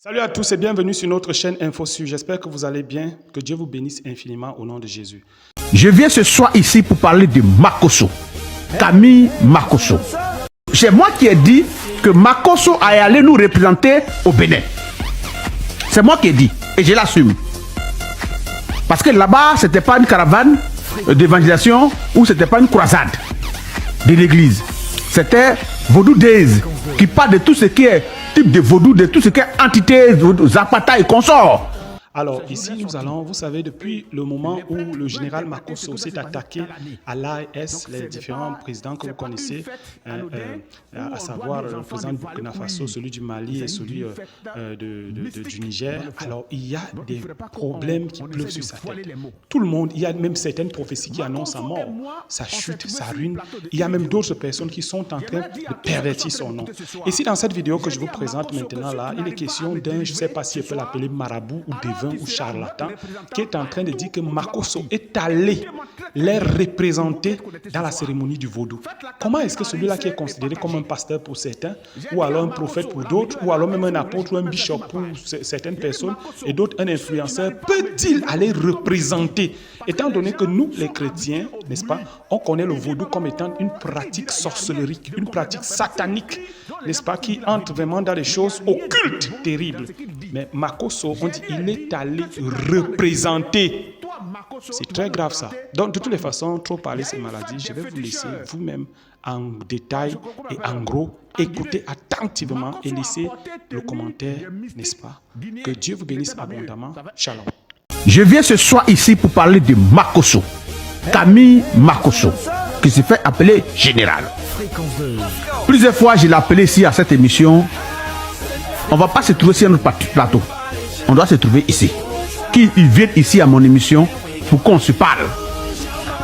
Salut à tous et bienvenue sur notre chaîne InfoSur. J'espère que vous allez bien, que Dieu vous bénisse infiniment au nom de Jésus. Je viens ce soir ici pour parler de Makosso, Camille Makosso. C'est moi qui ai dit que Makosso allait nous représenter au Bénin. C'est moi qui ai dit et je l'assume. Parce que là-bas, ce n'était pas une caravane d'évangélisation ou ce n'était pas une croisade de l'église. C'était Vaudou Days qui parle de tout ce qui est type de vaudou, de tout ce qui est entité, Zapata et consorts. Alors ici, nous allons, vous savez, depuis le moment où le Makosso s'est attaqué à l'AES, les différents présidents que vous connaissez, à savoir le président du Burkina Faso, celui du Mali et celui du Niger, alors il y a des problèmes qui pleuvent sur sa tête. Tout le monde, il y a même certaines prophéties qui annoncent sa mort, sa chute, sa ruine. Il y a même d'autres personnes qui sont en train de pervertir son nom. Ici, dans cette vidéo que je vous présente maintenant, là, il est question d'un, je ne sais pas si je peux l'appeler marabout ou devin, ou charlatan, qui est en train de dire que Makosso est allé les représenter dans la cérémonie du vaudou. Comment est-ce que celui-là qui est considéré comme un pasteur pour certains, ou alors un prophète pour d'autres, ou alors même un apôtre ou un bishop pour certaines personnes, et d'autres un influenceur, peut-il aller représenter? Étant donné que nous, les chrétiens, n'est-ce pas, on connaît le vaudou comme étant une pratique sorcellerique, une pratique satanique, n'est-ce pas, qui entre vraiment dans des choses occultes, terribles. Mais Makosso, on dit, il est allé représenter. C'est très grave ça. Donc, de toutes les façons, trop parler ces maladies, je vais vous laisser vous-même en détail et en gros écouter attentivement et laisser le commentaire, n'est-ce pas? Que Dieu vous bénisse abondamment. Shalom. Je viens ce soir ici pour parler de Makosso, Camille Makosso, qui se fait appeler général. Plusieurs fois, je l'ai appelé ici à cette émission. On ne va pas se trouver sur notre plateau. On doit se trouver ici. Qu'ils viennent ici à mon émission pour qu'on se parle.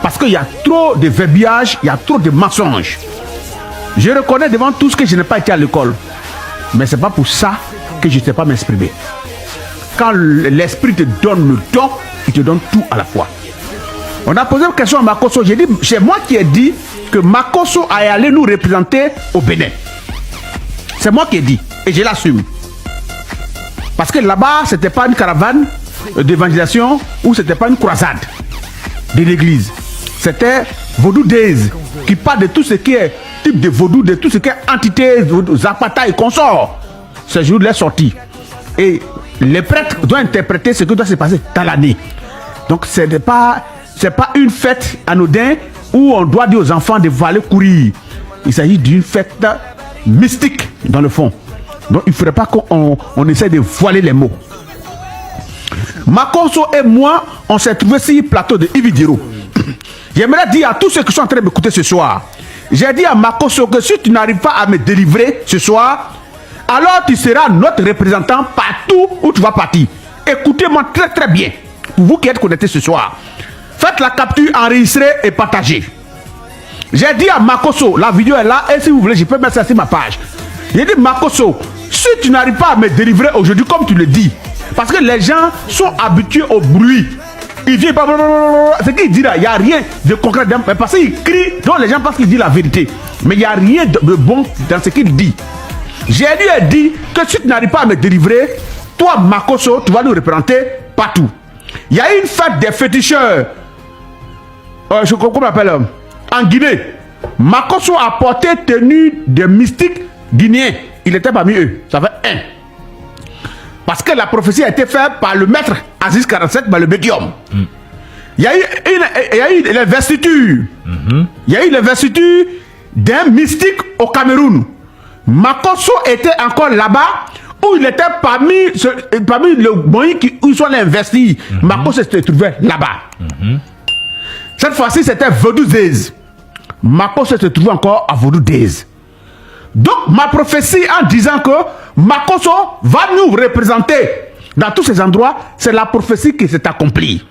Parce qu'il y a trop de verbiage, il y a trop de mensonges. Je reconnais devant tous que je n'ai pas été à l'école. Mais ce n'est pas pour ça que je ne sais pas m'exprimer. Quand l'esprit te donne le don, il te donne tout à la fois. On a posé une question à Makosso. J'ai dit, c'est moi qui ai dit que Makosso allait nous représenter au Bénin. C'est moi qui ai dit et je l'assume. Parce que là-bas, ce n'était pas une caravane d'évangélisation ou ce n'était pas une croisade de l'église. C'était Vaudou Days qui parle de tout ce qui est type de vaudou, de tout ce qui est entité, Zapata et consorts. Ce jour de la sortie. Et les prêtres doivent interpréter ce qui doit se passer dans l'année. Donc ce n'est pas une fête anodine où on doit dire aux enfants de aller courir. Il s'agit d'une fête mystique dans le fond. Donc il ne faudrait pas qu'on essaie de voiler les mots. Makosso et moi, on s'est trouvé sur le plateau de Ividiro. J'aimerais dire à tous ceux qui sont en train de m'écouter ce soir, j'ai dit à Makosso que si tu n'arrives pas à me délivrer ce soir, alors tu seras notre représentant partout où tu vas partir. Écoutez-moi très très bien, pour vous qui êtes connectés ce soir. Faites la capture, enregistrez et partagez. J'ai dit à Makosso, la vidéo est là, et si vous voulez, je peux mettre ça sur ma page. J'ai dit, Makosso, si tu n'arrives pas à me délivrer aujourd'hui, comme tu le dis, parce que les gens sont habitués au bruit. Il vient, ce qu'il dit là, il n'y a rien de concret. Parce qu'il crie, donc les gens pensent qu'il dit la vérité. Mais il n'y a rien de bon dans ce qu'il dit. J'ai dit que si tu n'arrives pas à me délivrer, toi, Makosso, tu vas nous représenter partout. Il y a une fête des féticheurs. Comment on appelle en Guinée. Makosso a porté tenue de mystique guinéen. Il était parmi eux. Ça fait un. Parce que la prophétie a été faite par le maître Aziz 47, par le médium. Il y a eu l'investiture. Il y a eu l'investiture d'un mystique au Cameroun. Makosso était encore là-bas où il était parmi le moyen où ils sont investis. Makosso se trouvait là-bas. Cette fois-ci, c'était Vaudou Days. Makosso se trouvait encore à Vaudou Days. Donc, ma prophétie en disant que Makosso va nous représenter dans tous ces endroits, c'est la prophétie qui s'est accomplie.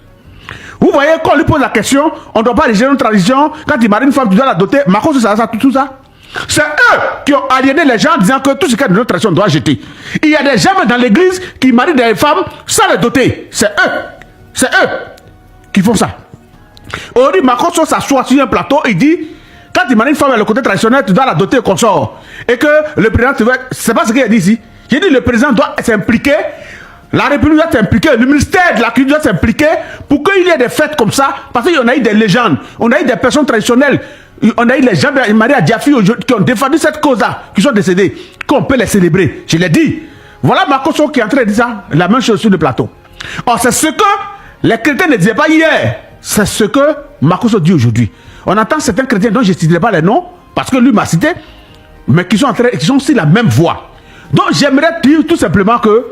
Vous voyez, quand on lui pose la question, on ne doit pas régérer une tradition. Quand il marie une femme, tu dois la doter. Makosso, tout ça. C'est eux qui ont aliéné les gens en disant que tout ce qui est de notre tradition doit jeter. Il y a des gens dans l'église qui marient des femmes sans les doter. C'est eux qui font ça. Aujourd'hui, Makosso s'assoit sur un plateau et dit, quand il marie une femme avec le côté traditionnel, tu dois la doter au consort. Et que le président, c'est pas ce qu'il a dit ici. J'ai dit le président doit s'impliquer, la République doit s'impliquer, le ministère de la Culture doit s'impliquer pour qu'il y ait des fêtes comme ça, parce qu'il y en a eu des légendes, on a eu des personnes traditionnelles, on a eu les gens de Maria Diafi qui ont défendu cette cause-là, qui sont décédés, qu'on peut les célébrer. Je l'ai dit. Voilà Makosso qui est en train de dire ça, la même chose sur le plateau. Or, c'est ce que les chrétiens ne disaient pas hier. C'est ce que Makosso dit aujourd'hui. On entend certains chrétiens dont je ne citerai pas les noms, parce que lui m'a cité, mais qui sont aussi la même voix. Donc, j'aimerais dire tout simplement que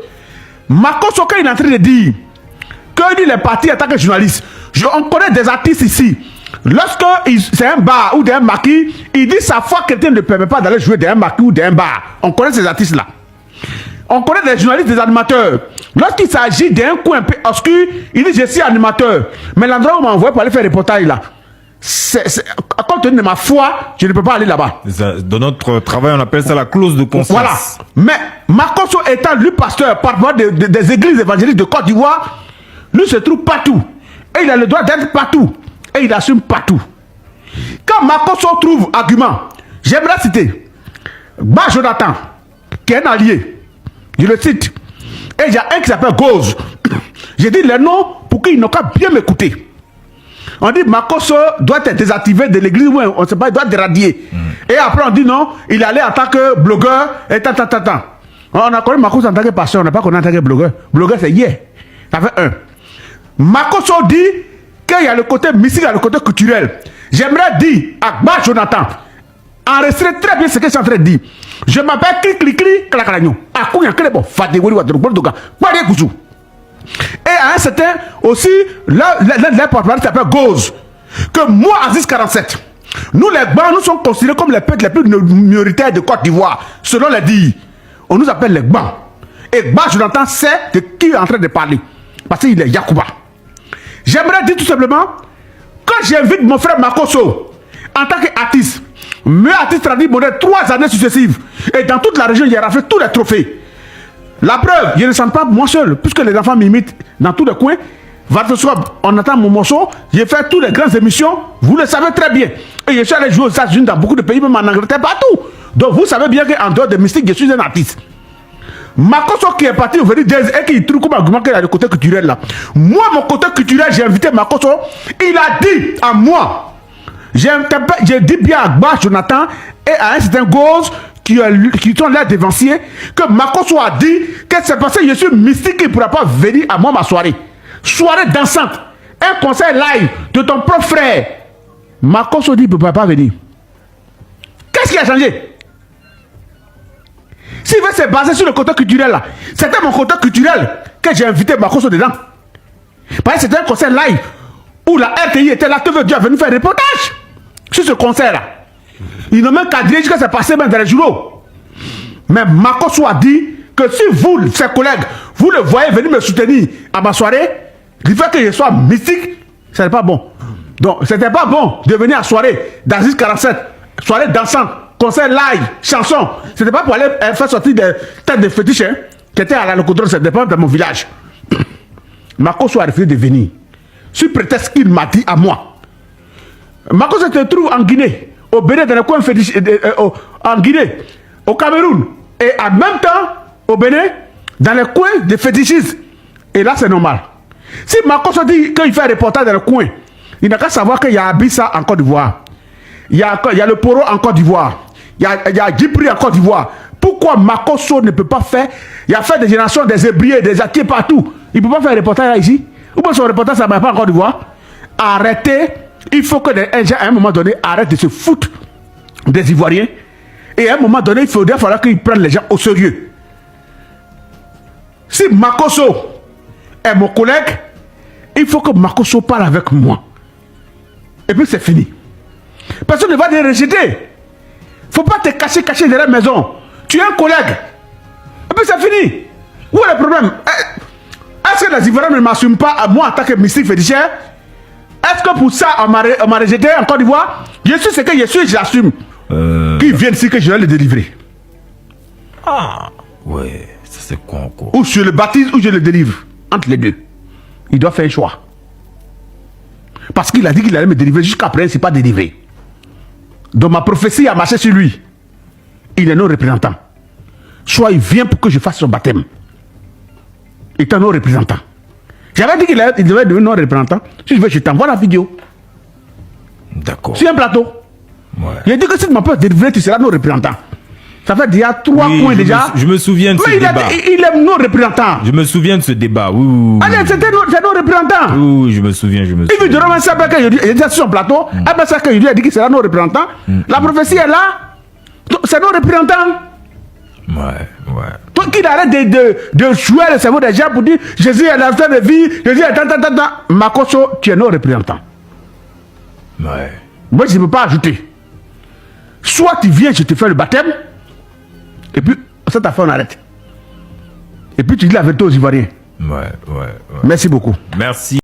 Makosso, quand il est en train de dire que dit les partis en tant que journaliste, on connaît des artistes ici. Lorsque c'est un bar ou d'un maquis, il dit sa foi chrétienne ne permet pas d'aller jouer d'un maquis ou d'un bar. On connaît ces artistes-là. On connaît des journalistes, des animateurs. Lorsqu'il s'agit d'un coin un peu obscur, il dit je suis animateur. Mais l'endroit où on m'a envoyé pour aller faire reportage là, à compte tenu de ma foi, je ne peux pas aller là-bas. Dans notre travail, on appelle ça la clause de conscience. Voilà. Mais Makosso étant lui pasteur, parfois des églises évangéliques de Côte d'Ivoire, lui se trouve partout. Et il a le droit d'être partout. Et il assume partout. Quand Makosso trouve argument, j'aimerais citer Bah Jonathan, qui est un allié. Je le cite. Et il y a un qui s'appelle Gauze. J'ai dit les noms pour qu'ils n'ont qu'à bien m'écouter. On dit Makosso doit être désactivé de l'église, on ne sait pas, il doit être radié. Et après on dit non, il allait en tant que blogueur et tant. On a connu Makosso en tant que pasteur, on n'a pas connu en tant que blogueur. Blogueur c'est hier. Ça fait un. Makosso dit qu'il y a le côté mystique, il y a le côté culturel. J'aimerais dire à Bah Jonathan, enregistrez très bien ce que je suis en train de dire. Je m'appelle Clicli Clacagnon. Et à un certain aussi, les porte-parole s'appelle Gauze. Que moi, Aziz 47, nous les Gbans, nous sommes considérés comme les peuples les plus minoritaires de Côte d'Ivoire, selon les dits. On nous appelle les Gbans. Et Bah Jonathan sait de qui il est en train de parler. Parce qu'il est Yacouba. J'aimerais dire tout simplement, quand j'invite mon frère Makosso en tant qu'artiste, meilleur artiste traduit modèle 3 années successives, et dans toute la région, il a raflé tous les trophées. La preuve, je ne sens pas moi seul, puisque les enfants m'imitent dans tous les coins. On attend mon morceau, j'ai fait toutes les grandes émissions, vous le savez très bien. Et je suis allé jouer aux États-Unis dans beaucoup de pays, même en Angleterre, partout. Donc vous savez bien qu'en dehors de Mystique, je suis un artiste. Makosso qui est parti au et qui trouve comme argument qu'il a le côté culturel là. Moi, mon côté culturel, j'ai invité Makosso. Il a dit à moi, j'ai dit bien à Bah Jonathan et à un certain Gauze qui sont là dévanciers, que Makosso a dit que c'est parce que je suis mystique qu'il ne pourra pas venir à moi ma soirée. Soirée dansante. Un concert live de ton propre frère. Makosso dit qu'il ne pourra pas venir. Qu'est-ce qui a changé? S'il veut se baser sur le côté culturel là, c'était mon côté culturel que j'ai invité Makosso dedans. Parce que c'était un concert live où la RTI était là, tu veux dire venir faire un reportage sur ce concert là. Ils n'ont même qu'à dire que c'est passé même dans les journaux. Mais Makosso a dit que si vous, ses collègues, vous le voyez venir me soutenir à ma soirée, il fait que je sois mystique, ce n'est pas bon. Donc, c'était pas bon de venir à soirée d'Aziz 47, soirée dansante, concert live, chanson. C'était pas pour aller faire sortir des têtes de fétiches hein, qui étaient à la locodrome, c'était pas dans mon village. Makosso a refusé de venir. Sur prétexte qu'il m'a dit à moi. Makosso se trouve en Guinée, au Bénin, dans le coin fétiche, en Guinée, au Cameroun, et en même temps, au Bénin, dans le coin des fétichistes. Et là, c'est normal. Si Makosso dit qu'il fait un reportage dans le coin, il n'a qu'à savoir qu'il y a Abissa en Côte d'Ivoire. Il y a le Poro en Côte d'Ivoire. Il y a Djibri en Côte d'Ivoire. Pourquoi Makosso ne peut pas faire? Il a fait des générations, des ébriers, des acquis partout. Il ne peut pas faire un reportage là ici. Ou bien son reportage, ça ne va pas en Côte d'Ivoire. Arrêtez. Il faut que les gens, à un moment donné, arrêtent de se foutre des Ivoiriens. Et à un moment donné, il faudra qu'ils prennent les gens au sérieux. Si Makosso est mon collègue, il faut que Makosso parle avec moi. Et puis c'est fini. Personne ne va te rejeter. Il ne faut pas te cacher derrière la maison. Tu es un collègue. Et puis c'est fini. Où est le problème? Est-ce que les Ivoiriens ne m'assument pas à moi en tant que mystique féticheur? Est-ce que pour ça, on m'a rejeté en Côte d'Ivoire? Je suis ce que je suis, j'assume. Qu'ils viennent ici que je vais les délivrer. Ah, ouais, ça c'est con quoi. Ou je le baptise ou je le délivre. Entre les deux. Il doit faire un choix. Parce qu'il a dit qu'il allait me délivrer. Jusqu'à présent, il ne s'est pas délivré. Donc ma prophétie a marché sur lui. Il est non représentant. soit il vient pour que je fasse son baptême. Étant non représentant. J'avais dit qu'il devait devenir non représentant. Si je veux, je t'envoie la vidéo. D'accord. Sur un plateau. Ouais. Il a dit que si tu m'as pas délivré, tu seras non représentant. Ça fait déjà 3 points déjà. Je me souviens de ce débat. Il est non représentant. Je me souviens de ce débat. Oui. Allez, c'est non représentant. Oui, je me souviens. Il veut dire même ça que il est sur son plateau. Après ça que il a dit que c'est non représentant. La prophétie est là. C'est non représentant. Ouais. Toi qui arrête de jouer le cerveau des gens pour dire Jésus est l'enfant de vie, Jésus est tant. Makosso, tu es non représentant. Ouais. Moi, je ne peux pas ajouter. Soit tu viens, je te fais le baptême, et puis cette affaire on arrête. Et puis tu dis la vérité aux Ivoiriens. Ouais. Merci beaucoup. Merci.